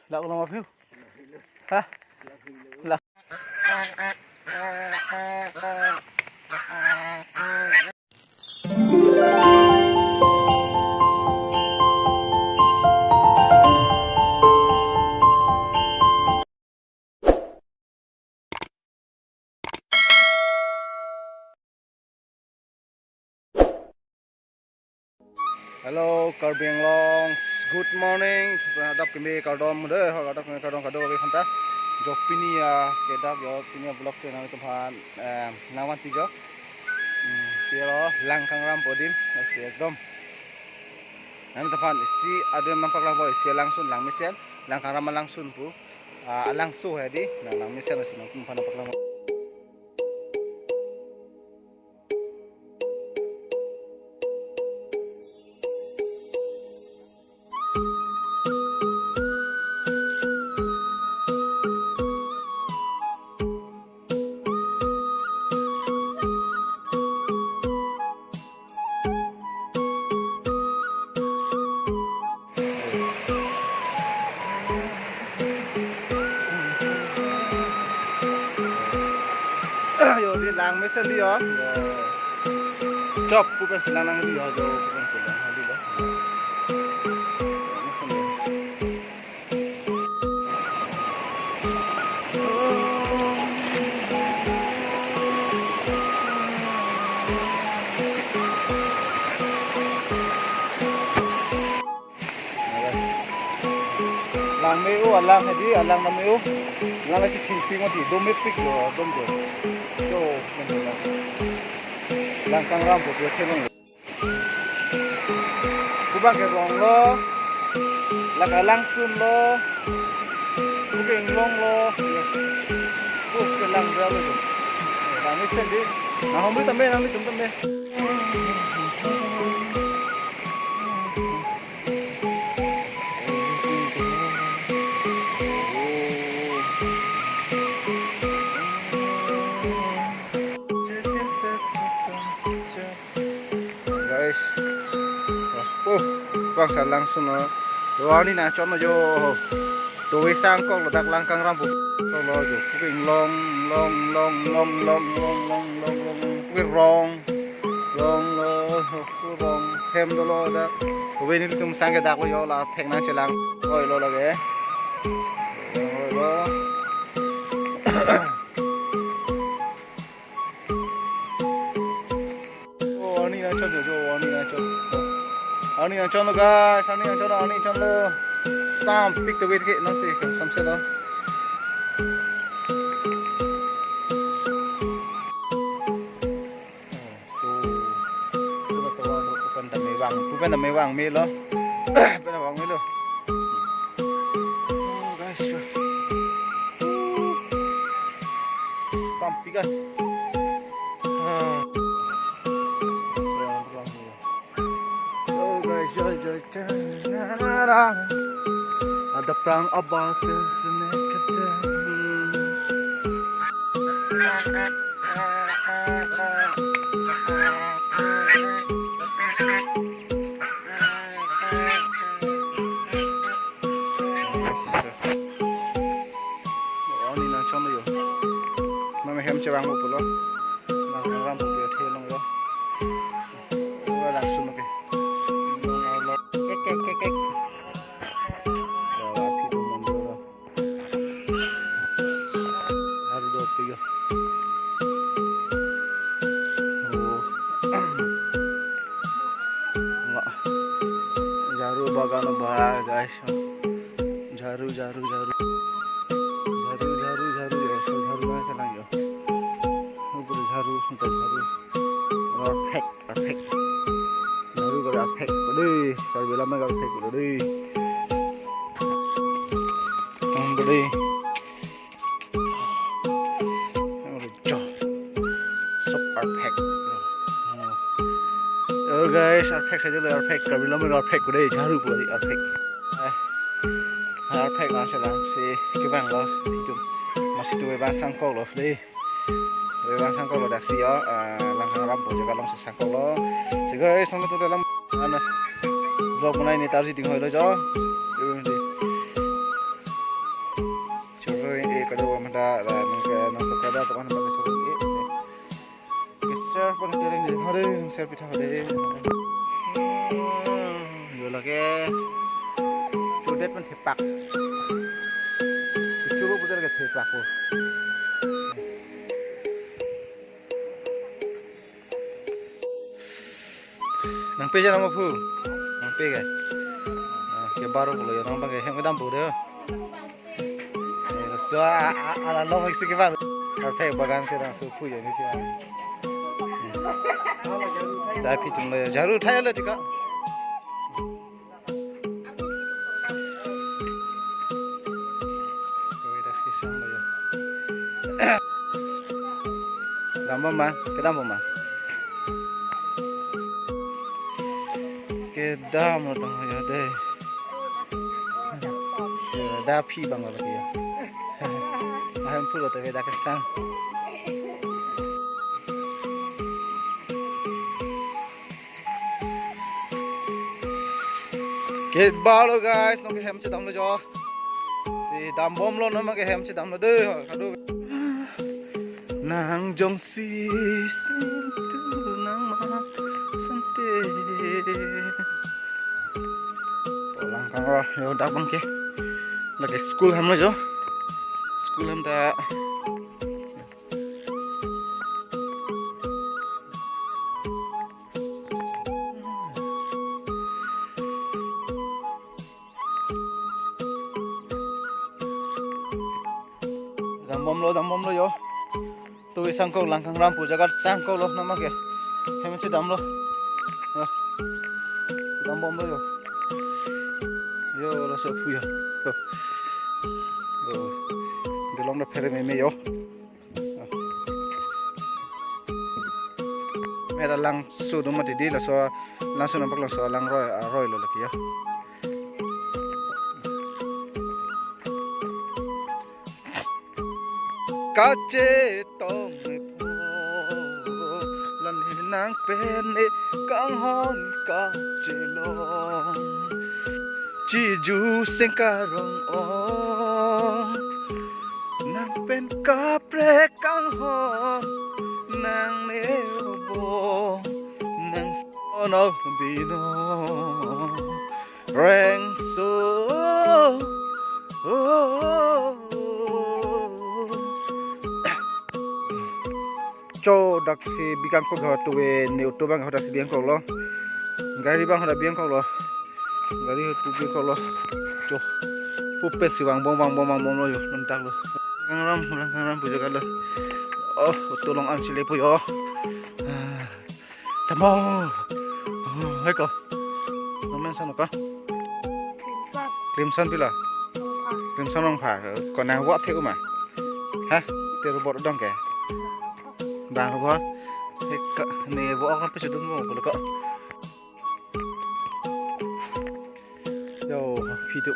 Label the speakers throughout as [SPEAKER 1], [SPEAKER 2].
[SPEAKER 1] Lak ko nama view. Ha? Lak. Hello, Karbing Longs. Good morning. Hadap kami kardom deh. Hadap kami kardom kado kami khanta. Jok pini ya, kedak jok pini blok tu nama tempat nawan tiga. Kira langkang ram podim. Nasi ekdom. Nama tempat isi ada nampak lah boy. Isi langsung lang misian. Langkang ram langsung pu. Langsung hadi. Lang misian nasi nampak lah. Yo di lang mesen dia. Chop bukan senang dia jo bukan senang hadi dah. Lang meu alang hadi alang na meu. Lang si chimping mati domestic jo dom jo. Jo langkang rambut ya kemang. Kubang ke rong lo, laka langsung lo, kubeng long lo, kub ke lang berapa tu? Kami sendiri, nah kami tambah. Bangsa langsung no, doa ni nak cuma jo, doa sangkong letak langkang rambut, kalau jo, kuping long, kuping rong, hem dulu dah, kuping ni tu sangke dak lo jo lah, pek nang celang, oi lo lagi, oi lo. Oh ni nak cuma jo, ni nak cuma. Ani yang contoh guys, ani yang contoh. Sam pick the weight ke nasi sam sela. Bukan dah mewang me lo. Bukan dah mewang me lo. Guys. Sam pick guys. Ada perang abad kesenekatan. Oh ni nak contoh yo. Mama hem cewang apa lo? Langkang rambut dia telong yo. Langsung oke. Kek. Jaru bagan bah guys. Jaru ya. Jaru mana selang yo. Udah jaru. Perfect. Jaru kalau perfect. Deh, kalau bilang mah perfect deh. Deh. Perfect. Oh guys, perfect saja lah perfect. Kalau bilang perfect udah jaru pula perfect. Perfect macam lah si kibang loh. Jom masih tu bebas sangkok loh deh. Bebas sangkok loh daksi ya. Langkang rambut juga langsung sangkok loh. Si guys, sampai tu dalam vlog mana ini taruh di tinggal lo jo. share pita deh. Yo lagi cudet pun tepak. Cukup putar ke tepak ko. Nang pe nama fu, nang pe ke. Ke baru pula ya nang pakai yang kedam pula. So ala long mesti ke baru. Perfect bagan sih nang supu ya ni sih. Dah pitung le, jaru thai le tika. Dambam man, kedam man. Kedam lo tong ya deh. Dah pi bang lo dia. Aham pula tu dah kesang. Get balo guys, nong ke hem se dam lo jo. Si dambom lo nama ke hem se dam lo deh. Kado. Nang jong si sentu nang ma sante. Pulang kang yo dak bang ke. Lagi school ham lo jo. School ham dah. Dambom lo yo. Tu sangkau langkang rampu jagat sangkau lo nama ke. Hemen si dam lo. Dambom lo yo. Yo lo sopu yo. Yo. Delong dah pere me yo. Mera lang su dum mati di la so langsung nampak lang so lang roy lo lagi ya. Kace tong me po lan hinang pene kang hon kace long chi ju seng karong ong nang pen kapre kang hon nang nebo nang sono bino reng so cho dak si bikang ko ga to we ne to bang hoda si biang ko lo gari bang hoda biang ko lo gari tu biang ko lo cho pupet si bang bong lo yo nentak lo kang ram puja ka lo oh tolong an sile pu yo tamo hai ko nomen san ko crimson pila crimson ong pha ko na wa the ko ma ha te robot dong ke bang robot ni bo kan pe sudun mo ko yo video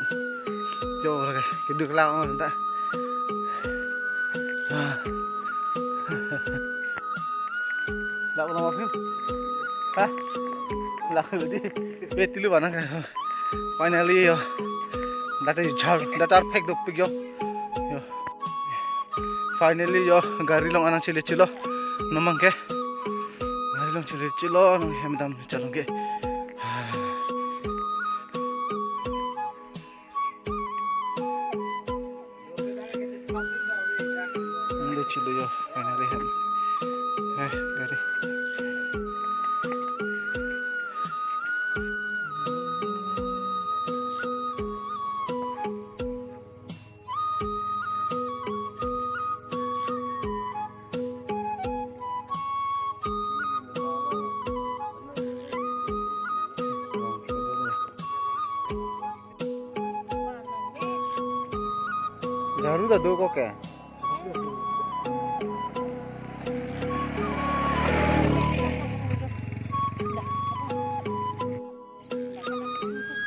[SPEAKER 1] yo lagi keduk lao ta lao lao phim ha lao di betilu bana ka finally yo that are fake dop yo finally yo gari long anang chile chilo nomang ke gari long chile chilo nang hemdam chalong ke nang chilo yo finally hem gari झाड़ू दा दो को क्या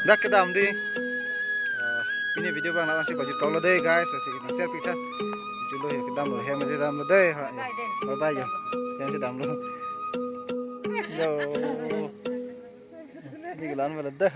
[SPEAKER 1] dak kedam di ini video bang lawan si baju kalau deh guys si share pita julo ya kedam lo hem aja dam lo deh bye bye ya yang kedam lo yo ini gelan malah deh